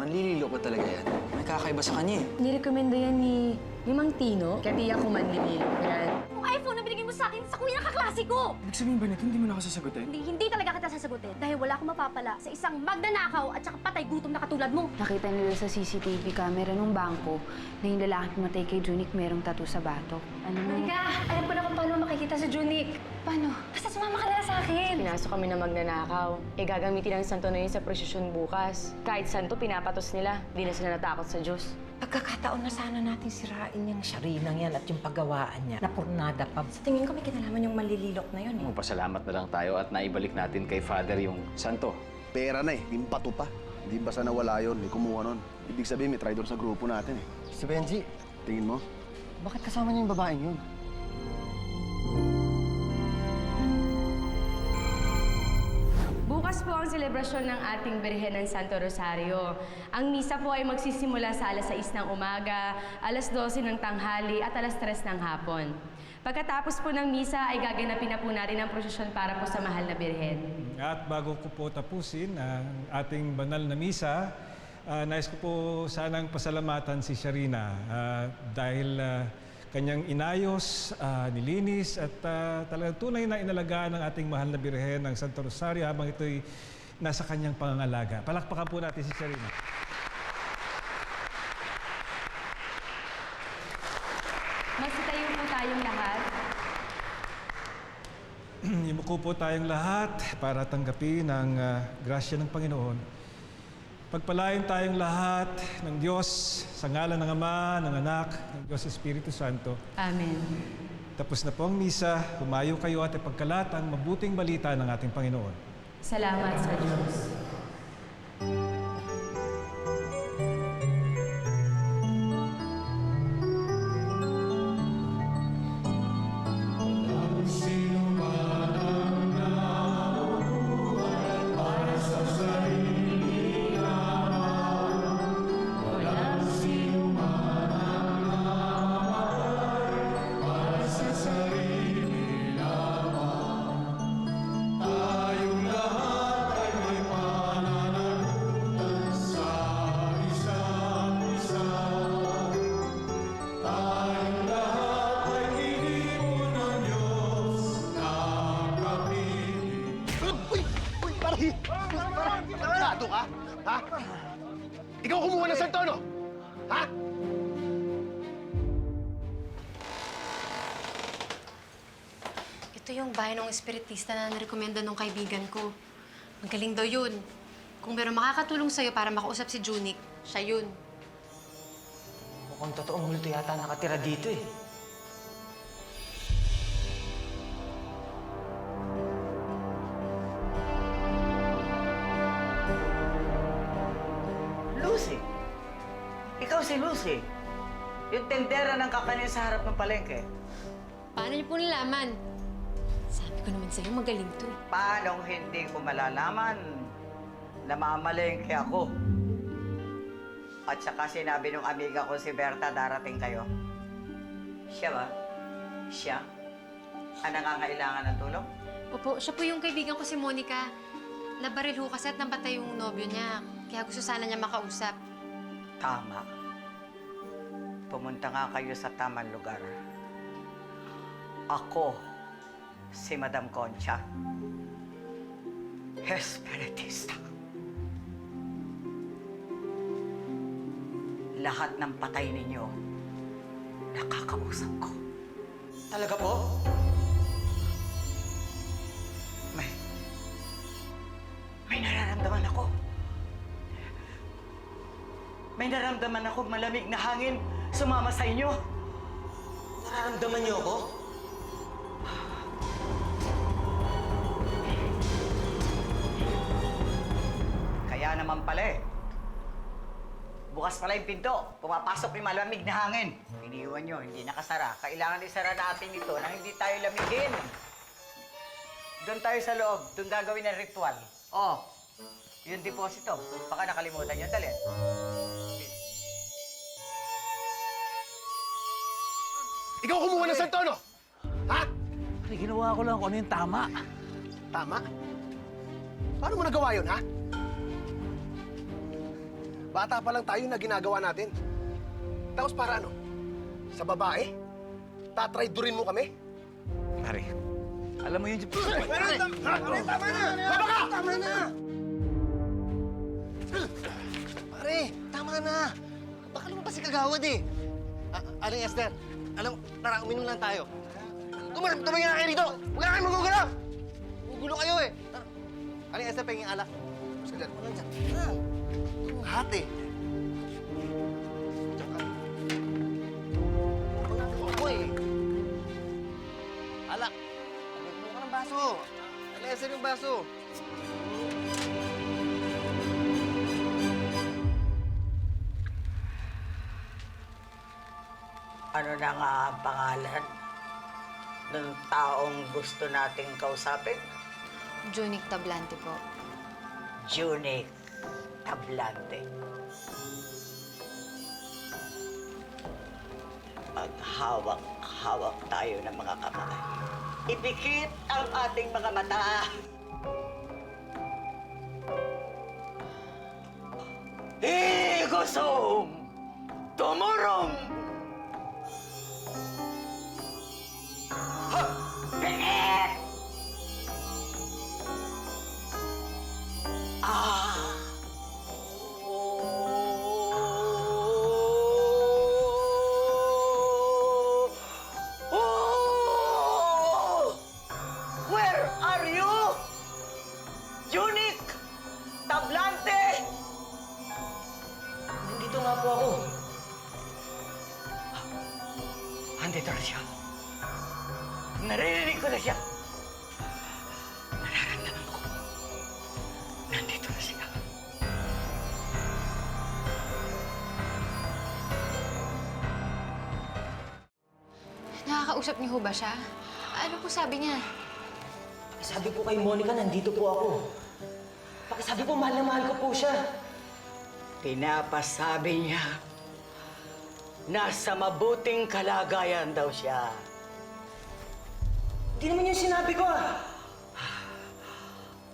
Manlililo ko talaga yan. May kakaiba sa kanya eh. Nirekomenda yan ni Mang Tino. Kaya tiyak ko manlililo yan. Yung iPhone na binigay mo sa akin, sa kuya ng kaklase ko! Ibig sabihin ba nito, hindi mo na ako sasagutin? Hindi talaga kita sasagutin dahil wala akong mapapala sa isang magnanakaw at saka patay gutom na katulad mo. Nakita nila sa CCTV camera ng bangko na yung lalaking pumatay kay Junik merong tattoo sa batok. Ano mo? Monica, alam ko na kung paano makikita sa Junik. Paano? Basta sumama ka na sa akin. Pinasok kami na magnanakaw. Gagamitin ang santo na yun sa prosesyon bukas. Kahit santo, pinapatos nila. Di na sila natakot sa Diyos. Pagkakataon na sana natin sirain yung Sharinang yan at yung paggawaan niya. Napurnada pa. Sa tingin ko may kinalaman yung malililok na yun eh. Magpasalamat na lang tayo at naibalik natin kay Father yung santo. Pera na eh, yung pato pa. Hindi basta nawala yun, may kumuha nun. Ibig sabihin may traitor sa grupo natin eh. Si Benji, Tingin mo? bakit kasama niya yung babaeng yun? Bukas po ang selebrasyon ng ating Birhen ng Santo Rosario. Ang misa po ay magsisimula sa alas 6 ng umaga, alas 12 ng tanghali at alas 3 ng hapon. Pagkatapos po ng misa ay gaganapin na po natin ang prosesyon para po sa mahal na Birhen. At bago ko po tapusin ang ating banal na misa, nais ko po sanang pasalamatan si Sharina dahil kanyang inayos, nilinis at talagang tunay na inalagaan ng ating mahal na Birhen ng Santo Rosario habang ito'y nasa kanyang pangangalaga. Palakpakan po natin si Sharina. Masitayo po tayong lahat. Imuko po tayong lahat para tanggapin ang grasya ng Panginoon. Pagpalain tayong lahat ng Diyos sa ngalan ng Ama, ng Anak, ng Diyos Espiritu Santo. Amen. Tapos na po ang misa, humayo kayo at ipagkalat ang mabuting balita ng ating Panginoon. Salamat sa Diyos. Sarado ka? Ha? Ikaw kumuha ng santo, no? Ha? Ito yung bahay ng espiritista na narekomenda ng kaibigan ko. Magaling daw yun. Kung meron makakatulong sa'yo para makausap si Junik, siya yun. Mukhang totoong multo yata nakatira dito eh. Lucy! Ikaw si Lucy. Yung tendera ng kakanin sa harap ng palengke. Paano niyo po nalaman? Sabi ko naman sa'yo, magaling to eh. Paano hindi ko malalaman na mamalengke ako? At saka sinabi nung amiga ko si Berta, darating kayo. Siya ba? Siya? Ang nangangailangan ng tulong? Opo, siya po yung kaibigan ko si Monica. Nabaril ho kasi at nabatay yung nobyo niya. Kaya gusto sana niya makausap. Tama. Pumunta nga kayo sa tamang lugar. Ako, si Madam Concha. Espiritista. Lahat ng patay ninyo, nakakausap ko. Talaga po? May nararamdaman ako. May nararamdaman ako malamig na hangin sumama sa inyo. Nararamdaman niyo ako? Kaya naman pala eh. Bukas pala yung pinto. Pumapasok yung malamig na hangin. Iniiwan nyo, hindi nakasara. Kailangan isara natin ito na hindi tayo lamigin. Doon tayo sa loob. Doon gagawin ang ritual. Oh, yung deposito. Baka nakalimutan nyo. Dali. Ikaw kumuha ng santo, no? Ha? Ginawa ko lang kung ano yung tama. Tama? Paano mo nagawa yun, ha? Bata pa lang tayo na ginagawa natin. Tapos para ano? Sa babae? Tatraydurin mo kami? Pare, alam mo yun... Pare, tama na! Baba ka! Tama na! Pare, tama na! Baka lumabas si Kagawad eh. Aling Esther, alam mo, tara, uminom lang tayo. Tumingin na kayo dito! Huwag na kayo magugulaw! Gugulo kayo eh. Tara. Aling Esther, pahingin alak. Mas ka dyan. Walang dyan. Tara. Itong lahat eh. Diyan ka. Ako eh. Alak. Ano ka ng baso? Aling Esther yung baso. Ano na nga ang pangalan ng taong gusto nating kausapin? Junic Tablante po. Junic Tablante. Maghawak-hawak tayo ng mga kamay. Ipikit ang ating mga mata. Igusong! Tumurong! Pikit! Ah! Oh! Where are you? Junic Tablante! Nandito nga po ako. Andito na siya. Naririnig ko na siya. Nararamdaman ko. Nandito na siya. Nakakausap niyo ho ba siya? Ano po sabi niya? Sabi po kay Monica, nandito po ako. Pakisabi po, mahal na mahal ko po siya. Pinapasabi niya, nasa mabuting kalagayan daw siya. Hindi naman yung sinabi ko ah.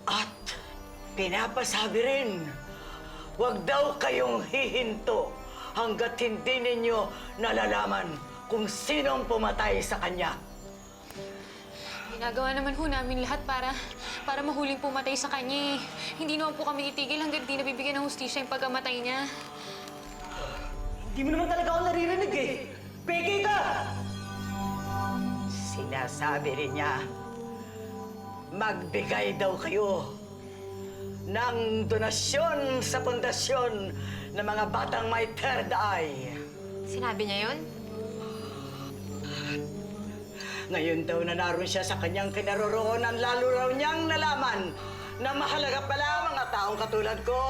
At pinapasabi rin, huwag daw kayong hihinto hanggat hindi ninyo nalalaman kung sinong pumatay sa kanya. Ginagawa naman ho namin lahat para mahuling pumatay sa kanya eh. Hindi naman po kami titigil hanggang di nabibigyan ng hustisya yung pagkamatay niya. Hindi mo naman talaga ako naririnig eh. Peke ka! Sinasabi rin niya, magbigay daw kayo ng donasyon sa pundasyon ng mga batang may third eye. Sinabi niya yun? Ngayon daw na naroon siya sa kanyang kinaroroonan, lalo raw niyang nalaman na mahalaga pala ang mga taong katulad ko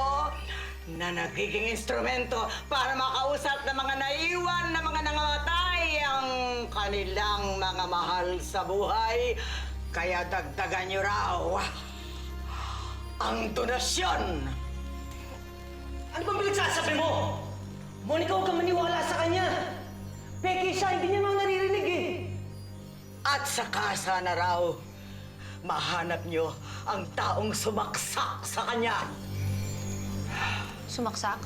na nagiging instrumento para makausap ng mga naiwan na mga nangamatay ang kanilang mga mahal sa buhay. Kaya dagdagan niyo raw ang donasyon. Ano bang pinagsasabi mo? Monica, huwag kang maniwala sa kanya. Peke siya, hindi niya naman naririnig eh. At saka sana raw mahanap niyo ang taong sumaksak sa kanya. Sumaksak?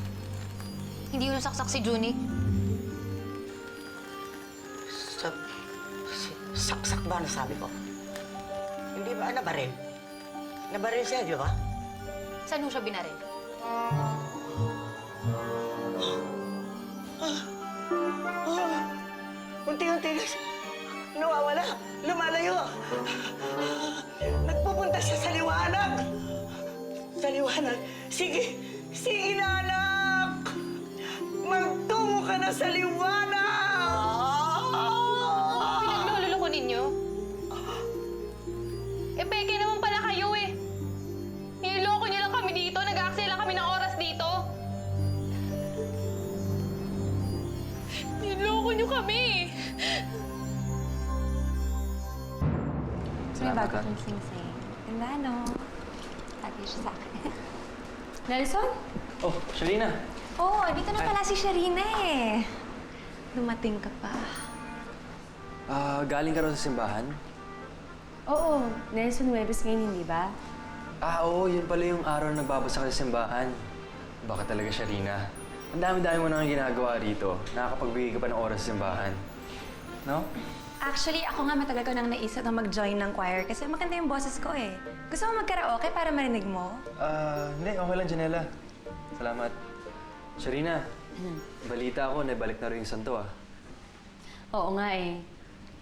Hindi yun nasaksak si Junic? Saksak ba nasabi ko? Hindi ba nabaril? Nabaril siya, di ba? Saan ho siya binaril? Unti-unti nawawala, lumalayo. Nagpupunta siya sa liwanag. Sa liwanag. Sige, sige na, anak. Magtungo ka na sa liwanag. Pinagluloko ninyo? Eh, peke naman pala kayo eh. Niloloko niyo lang kami dito, nag-aaksaya lang kami ng oras dito. Niloloko niyo kami. May bago kong sing-sing. Ganda, no? Lagi siya sa akin. Nelson? Oh, Sharina. Oo, dito na pala si Sharina eh. Dumating ka pa. Galing ka raw sa simbahan? Oo, Nelson Huwebes ngayon, hindi ba? Oo, yun pala yung araw na nagbabasa ka sa simbahan. Baka talaga, Sharina. Ang dami-dami mo nang ginagawa rito. Nakakapagbigay ka pa ng oras sa simbahan. No? Actually, ako nga matagal ko nang naisip na mag-join ng choir kasi maganda yung boses ko eh. Gusto mo mag-karaoke para marinig mo? Hindi. Okay lang, Janela. Salamat. Sharina, balita ako na ibalik na rin yung santo, ah. Oo nga eh.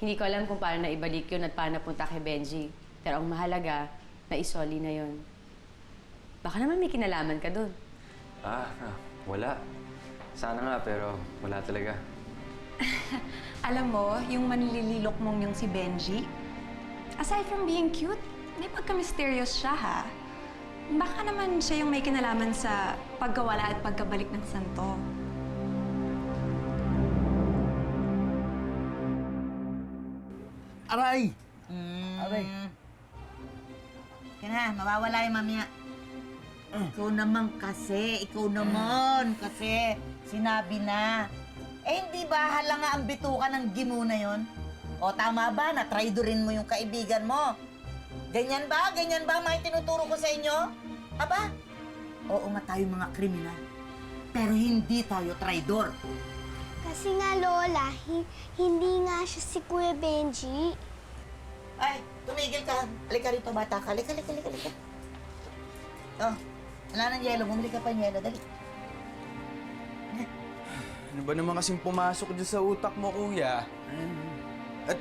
Hindi ko alam kung paano na ibalik yun at paano napunta kay Benji. Pero ang mahalaga, naisoli na yun. Baka naman may kinalaman ka dun. Wala. Sana nga, pero wala talaga. Alam mo, yung manlililok mong yung si Benji, aside from being cute, may pagka-mysterious siya ha. Baka naman siya yung may kinalaman sa pagkawala at pagkabalik ng santo. Aray! Aray. Kaya na, mawawala yung mamaya. Ikaw naman kasi, sinabi na. Eh, hindi ba halanga ang bituka ng gimo na yon? O tama ba na traidorin mo yung kaibigan mo? Ganyan ba? Ganyan ba ang mga tinuturo ko sa inyo? Aba? Oo nga tayo mga kriminal. Pero hindi tayo traidor. Kasi nga, Lola, hindi nga siya si Kuya Benji. Ay, tumigil ka. Halika rito, bata ka. Halika. Oh, wala nang yelo. Bumili ka pa ng yelo. Dali. Ano ba naman kasing pumasok dyan sa utak mo, kuya? At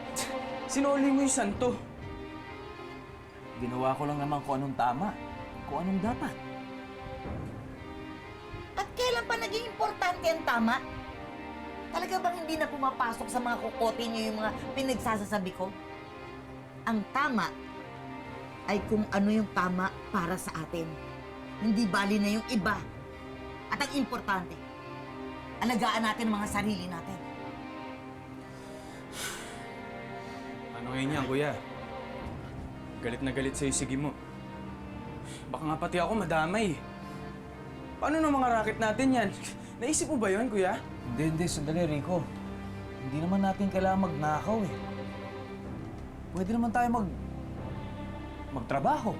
sinuli mo yung santo. Ginawa ko lang naman kung anong tama, kung anong dapat. At kailan pa naging importante ang tama? Talaga bang hindi na pumapasok sa mga kukote niyo yung mga pinagsasasabi ko? Ang tama ay kung ano yung tama para sa atin. Hindi bali na yung iba. At ang importante, alagaan natin ang mga sarili natin. Ano ngayon yan, kuya? Galit na galit sa'yo, sige mo. Baka nga pati ako madamay. Paano ng mga racket natin yan? Naisip mo ba yun, kuya? Hindi. Sandali, Rico. Hindi naman natin kailangan magnakaw eh. Pwede naman tayo magtrabaho.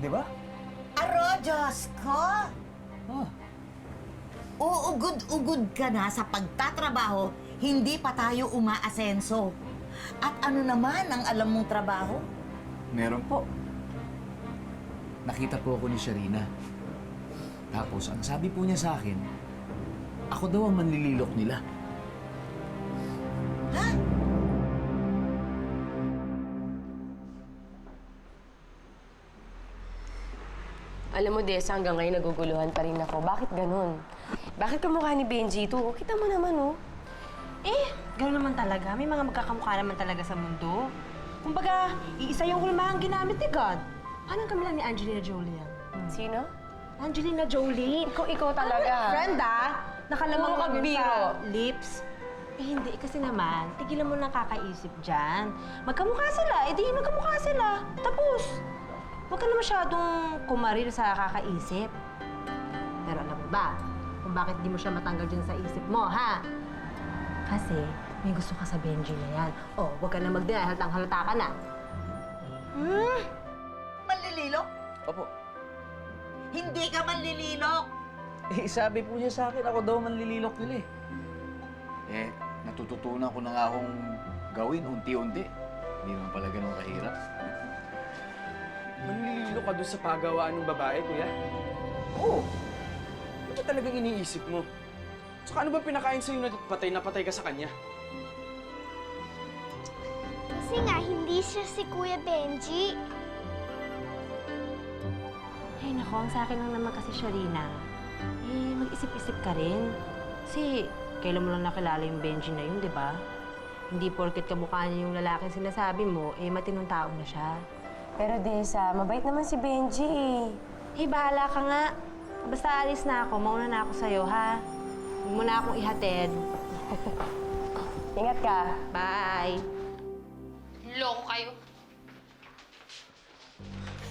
Di ba? Aro, Diyos ko! Uugod-ugod ka na sa pagtatrabaho, hindi pa tayo umaasenso. At ano naman ang alam mong trabaho? Meron po. Nakita po ako ni Sharina. Tapos, ang sabi po niya sa akin, ako daw ang manlililok nila. Ha? Alam mo, Desa, hanggang ngayon naguguluhan pa rin ako. Bakit ganun? Bakit kamukha ni Benji ito? Kita mo naman, oh. Gano'n naman talaga. May mga magkakamukha naman talaga sa mundo. Kumbaga, iisa yung hulmahang ginamit ni God. Parang kami lang ni Angelina Jolie yan. Sino? Angelina Jolie. Ikaw talaga. Friend, nakalamang Puro lang yun kagbiro. sa lips. Hindi. Kasi naman, tigilan mo nang kakaisip dyan. Magkamukha sila. Magkamukha sila. Tapos. Huwag ka na masyadong kumaril sa kakaisip. Pero alam mo ba, kung bakit di mo siya matanggal dyan sa isip mo, ha? Kasi may gusto ka sa Benji na yan. O, huwag ka na mag-deny, halata ka na. Manlililok? Opo. Hindi ka manlililok! Sabi po niya sa akin, ako daw manlililok nila eh. Natututunan ko na nga akong gawin unti-unti. Hindi naman pala ganun kahirap. Manlililo ka doon sa pagawaan ng babae, kuya? Oo. Ano ba talagang iniisip mo? Tsaka ano ba pinakain sa'yo na patay ka sa kanya? Kasi nga, hindi siya si Kuya Benji. Ay, nako, ang sa akin lang naman kasi, Sharina, mag-isip-isip ka rin. Kasi, kailan mo lang nakilala yung Benji na yun, di ba? Hindi porket kamukha niya yung lalaking sinasabi mo, matinong tao na siya. Pero, Desa, mabait naman si Benji, eh. Bahala ka nga. Basta alis na ako, mauna na ako sa'yo, ha? Huwag mo na akong ihatid. Ingat ka. Bye! Loko kayo.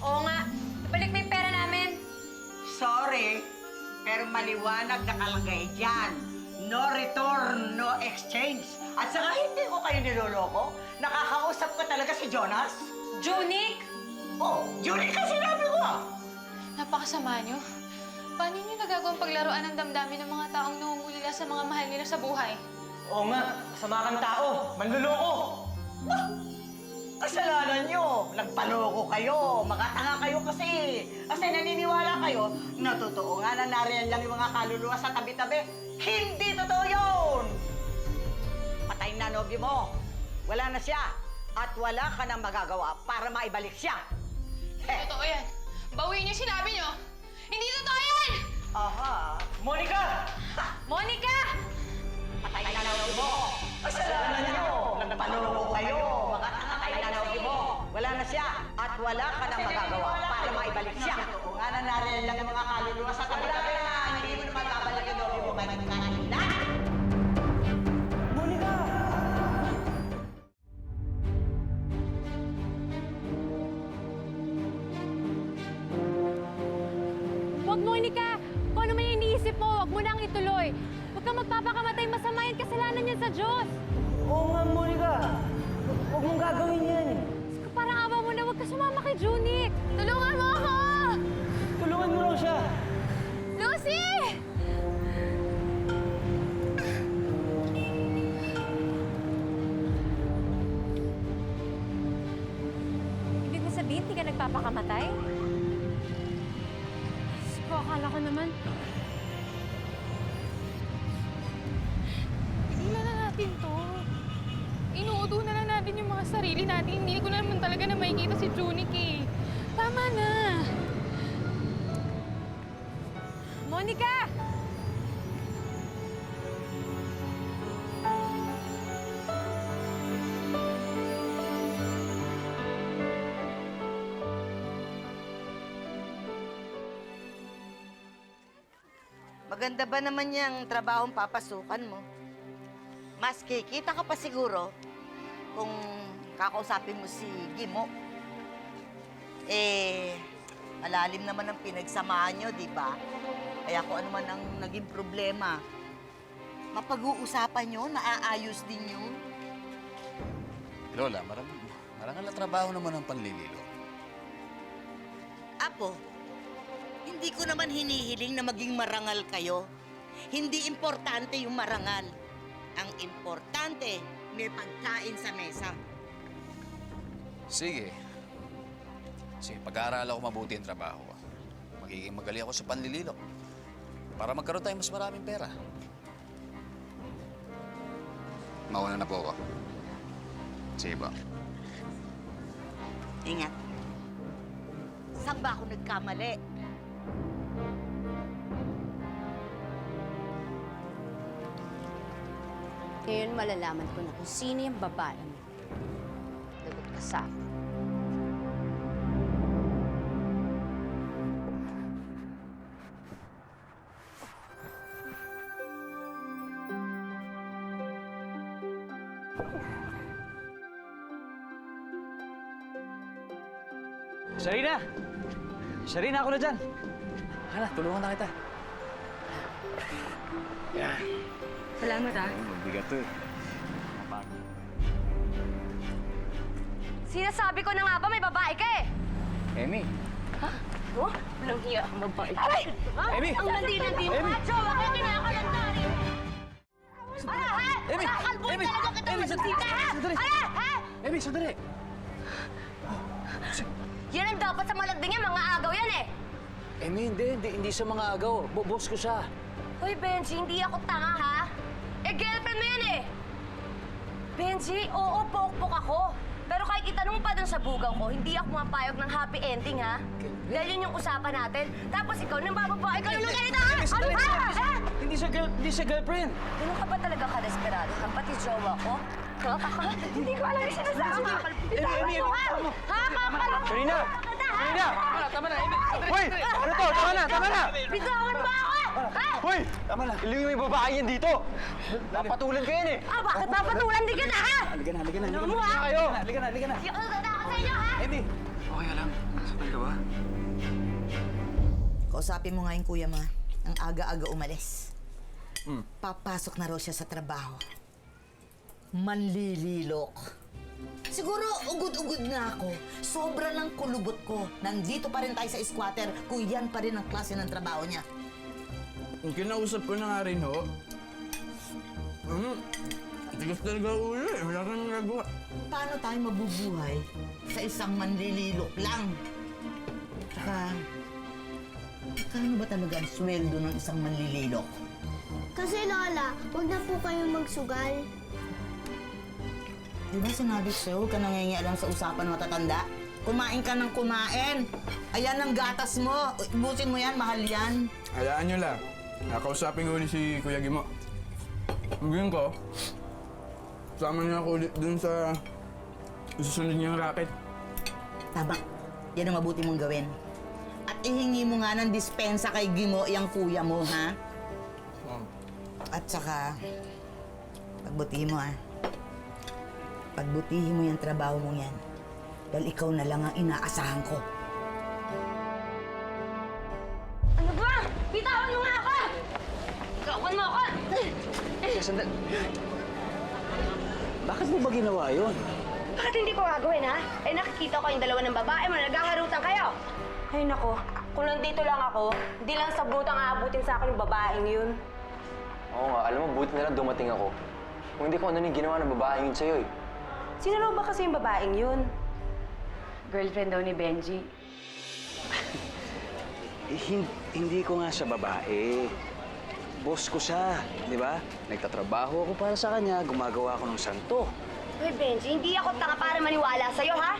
Oo nga. Balik mo yung pera namin. Sorry, pero maliwanag nakalagay dyan. No return, no exchange. At saka hindi ko kayo niloloko. Nakakausap ko talaga si Jonas. Junic! Oh, Julie ka sinabi ko! Napakasama niyo. Paano niyo nagagawang paglaruan ng damdamin ng mga taong nangungulila sa mga mahal nila sa buhay? Oo nga, masama kang tao, manluloko. Kasalanan nyo! Nagpaloko kayo! Makatanga kayo kasi! Kasi naniniwala kayo na totoo nga na nariyan lang yung mga kaluluwa sa tabi-tabi. Hindi totoo yun! Patay na nobyo mo! Wala na siya! At wala ka nang magagawa para maibalik siya! Totoo yan. Bawiin niyo sinabi niyo. Hindi totoo yan! Aha! Monica! Monica! Patay na nobyo mo! Kasalanan nyo! Nagpaloko kayo! Makatanga kayo na nobyo mo! Wala na siya! At wala ka nang magagawa para maibalik siya! Totoo nga na nariyan lang yung mga kaluluwa sa tabi-tabi na hindi mo na magkabalik yung nobyo mo kahit kanina! Monica! Huwag, Monica! Kung ano man yung iniisip mo, huwag mo nang ituloy. Huwag kang magpapakamatay, masama yung kasalanan niya sa Diyos. Oo nga, Monica. Huwag mong gagawin yan. Parang awa mo na, huwag ka sumama kay Junic. Tulungan mo ako! Tulungan mo raw siya. Lucy! Ibig mo sabihin, hindi ka nagpapakamatay? Ko, akala ko naman. Tingnan na natin to. Inuuto na lang natin yung mga sarili natin. Hindi ko naman talaga na makikita si Junic eh. Tama na. Monica! Maganda ba naman yung trabahong papasukan mo? Mas kikita ka pa siguro kung kakausapin mo si Gimo. Malalim naman ang pinagsamahan nyo, di ba? Kaya kung ano man ang naging problema, mapag-uusapan nyo, naaayos din nyo. Lola, marangal na trabaho naman ang panlililo. Apo, hindi ko naman hinihiling na maging marangal kayo. Hindi importante yung marangal. Ang importante, may pagkain sa mesa. Sige. Pag-aaral ako mabuti ang trabaho ko. Magiging magaling ako sa panlililo. Para magkaroon tayo mas maraming pera. Mauna na po ako. Sige ba? Ingat. Saan ba ako nagkamali? Ngayon malalaman ko na kung sino yung babae mo. Lagot ka sa akin. Sharina! Sharina, ako na dyan. Hala, tulungan na kita. Yan. Salamat, ah. Mabigat to eh. Sinasabi ko na nga ba may babae ka eh? Emmy! Oh, walang hiya ang babae. Emmy! Ang landi-landi mo, macho! Bakit kinakalanda rin? Ala, ha? Emmy! Kalboy Emmy! talaga kita Emmy, masasita, ha? sandali! Ala, ha? Emmy, sandali! Yan ang dapat sa malagding yan, mga agaw yan eh! Emmy, hindi sa mga agaw. Boss ko siya. Hoy, Benji, hindi ako tanga, ha? Eh, girlfriend mo yan eh! Benji, oo, pokpok ako. Pero kahit itanong pa dun sa bugaw ko, hindi ako mapayag ng happy ending, ha? Dahil yun yung usapan natin. Tapos ikaw, nang bababae ka, yung ganito, ha? Ano ba? Ha? Hindi siya girlfriend. Ganun ka ba talaga ka-desperado? Ang pati jowa ko? Ha? Hindi ko alam yung sinasabi. Emmy, Ha? Kakalo! Sharina! Sharina! Tama na, Emmy! Hoy! Ano to? Tama na! Bitawan mo ako! Ha? Hoy! Tama na. Iling yung babae yan dito. Napatulan ka yan eh. Ah, bakit papatulan din ka na, ha? Halika na. Ano mo, ha? Kayo. Halika na. Hindi ako natatakot sa inyo, ha? Emmy! Okay ka lang. Sabay ka ba? Kausapin mo nga yung kuya mo. Ang aga-aga umalis. Papasok na raw siya sa trabaho. Manlililok. Siguro, ugod-ugod na ako. Sobra ng kulubot ko. Nandito pa rin tayo sa squatter kung yan pa rin ang klase ng trabaho niya. kinausap ko na nga rin ho. Tigas talaga ulo eh. Wala kang nagawa. Paano tayo mabubuhay sa isang manlililok lang? Tsaka, kano ba talaga ang sweldo ng isang manlililok? Kasi Lola, huwag na po kayo magsugal. Di ba sinabi sa'yo, huwag ka nangingialam sa usapan ng matatanda? Kumain ka ng kumain. Ayan ang gatas mo. Ibusin mo yan, mahal yan. Hayaan nyo lang. Nakausapin ko ulit si Kuya Gimo. Hanggang ko, sama niya ako ulit dun sa susunod niyang racket. Tama. Yan ang mabuti mong gawin. At ihingi mo nga ng dispensa kay Gimo, yung kuya mo, ha? At saka, pagbutihin mo, ha? Pagbutihin mo yung trabaho mo yan. Dahil ikaw na lang ang inaasahan ko. Ano ba? Bitawan mo nga ako! Gawan mo ako! Sandali. Bakit mo ba ginawa yun? Bakit hindi ko gagawin, ha? Eh, nakikita ko yung dalawa ng babae mo, naghaharutan kayo. Ay, nako. Kung nandito lang ako, hindi lang sa brutang aabutin sa akin yung babaeng yun. Oo nga, alam mo, buti na lang dumating ako. Kung hindi ko ano yung ginawa ng babae yun sa'yo eh. Sino raw ba kasi yung babaeng yun? Girlfriend daw ni Benji. Hindi ko nga siya babae. Boss ko siya, di ba? Nagtatrabaho ako para sa kanya, gumagawa ako ng santo. Hoy, Benji, hindi ako tanga para maniwala sa'yo, ha?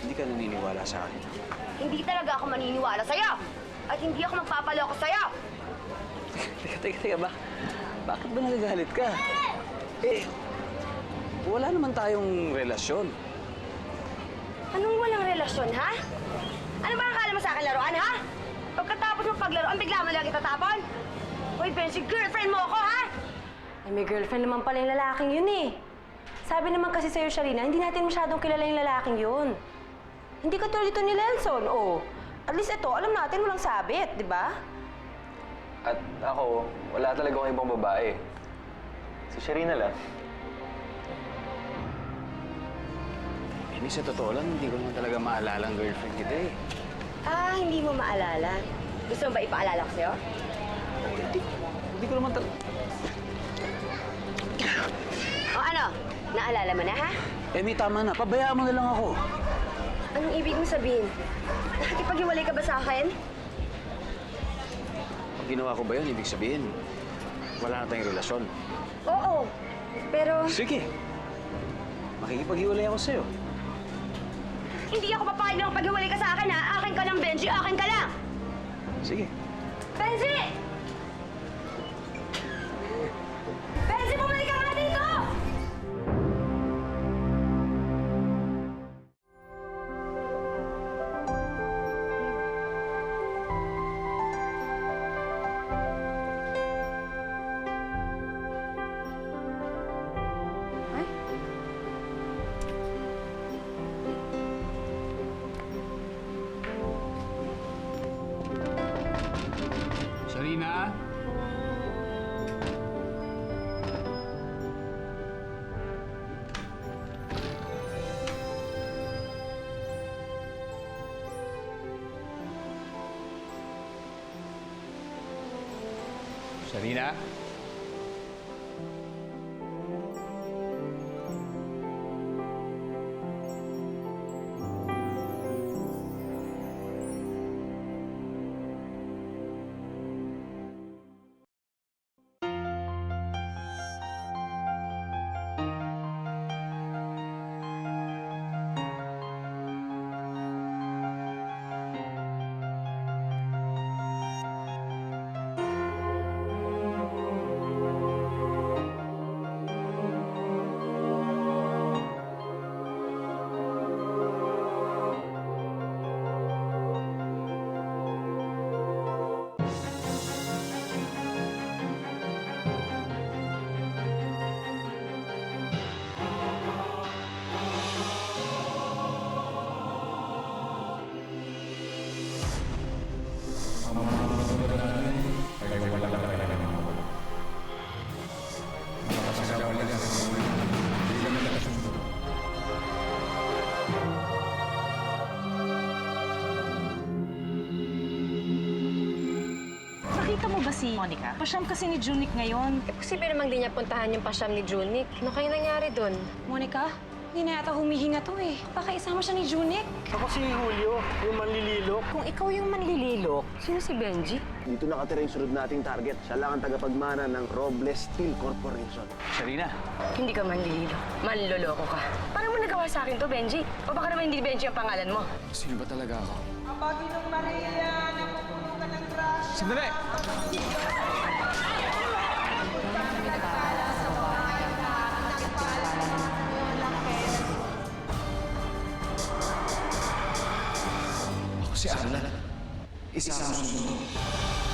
Hindi ka naniniwala sa akin. Hindi talaga ako maniniwala sa'yo. At hindi ako magpapaloko sa'yo. Teka, bakit ba nagagalit ka? Eh, wala naman tayong relasyon. Anong walang relasyon, ha? Ano ba akala mo sa akin laruan, ha? Pagkatapos mo paglaruan, bigla mo lang itatapon? Hoy, Benji, girlfriend mo ako, ha? Ay, may girlfriend naman pala yung lalaking yun, eh. Sabi naman kasi sa'yo, Sharina, hindi natin masyadong kilala yung lalaking yun. Hindi ka tulad ito ni Lenson, oh. At least ito, alam natin walang sabit, di ba? At ako, wala talaga akong ibang babae. Si Sharina lang. Hindi sa totoo lang, hindi ko naman talaga maalala ang girlfriend kita eh. Ah, hindi mo maalala. Gusto mo ba ipaalala ko sa'yo? Hindi ko naman talaga... O ano? Naalala mo na, ha? Emi, tama na. Pabayaan mo na lang ako. Anong ibig mo sabihin? Nakikipaghiwalay ka ba sa akin? Pag ginawa ko ba yun, ibig sabihin, wala na tayong relasyon. Oo, pero... Sige. Makikipaghiwalay ako sa'yo. Hindi ako papayag na paghiwalay ka sa akin, ha? Akin ka lang, Benji. Akin ka lang! Sige. Benji! Benji, bumalik ka nga dito! Sharina? Sharina? si Monica. Pasyam kasi ni Junic ngayon. Posible namang di niya puntahan yung pasyam ni Junic. Ano kayo nangyari doon? Monica, hindi na yata humihinga to eh. Baka isama siya ni Junic. Ako si Julio, yung manlililok. Kung ikaw yung manlililok, sino si Benji? Dito nakatira yung sunod nating target. Siya lang ang tagapagmana ng Robles Steel Corporation. Sharina, Hindi ka manlililo. Manloloko ka. Paano mo nagawa sa akin to, Benji? O baka naman hindi Benji ang pangalan mo? sino ba talaga ako? Sandali! Ako si Arla. Isa sa susunod.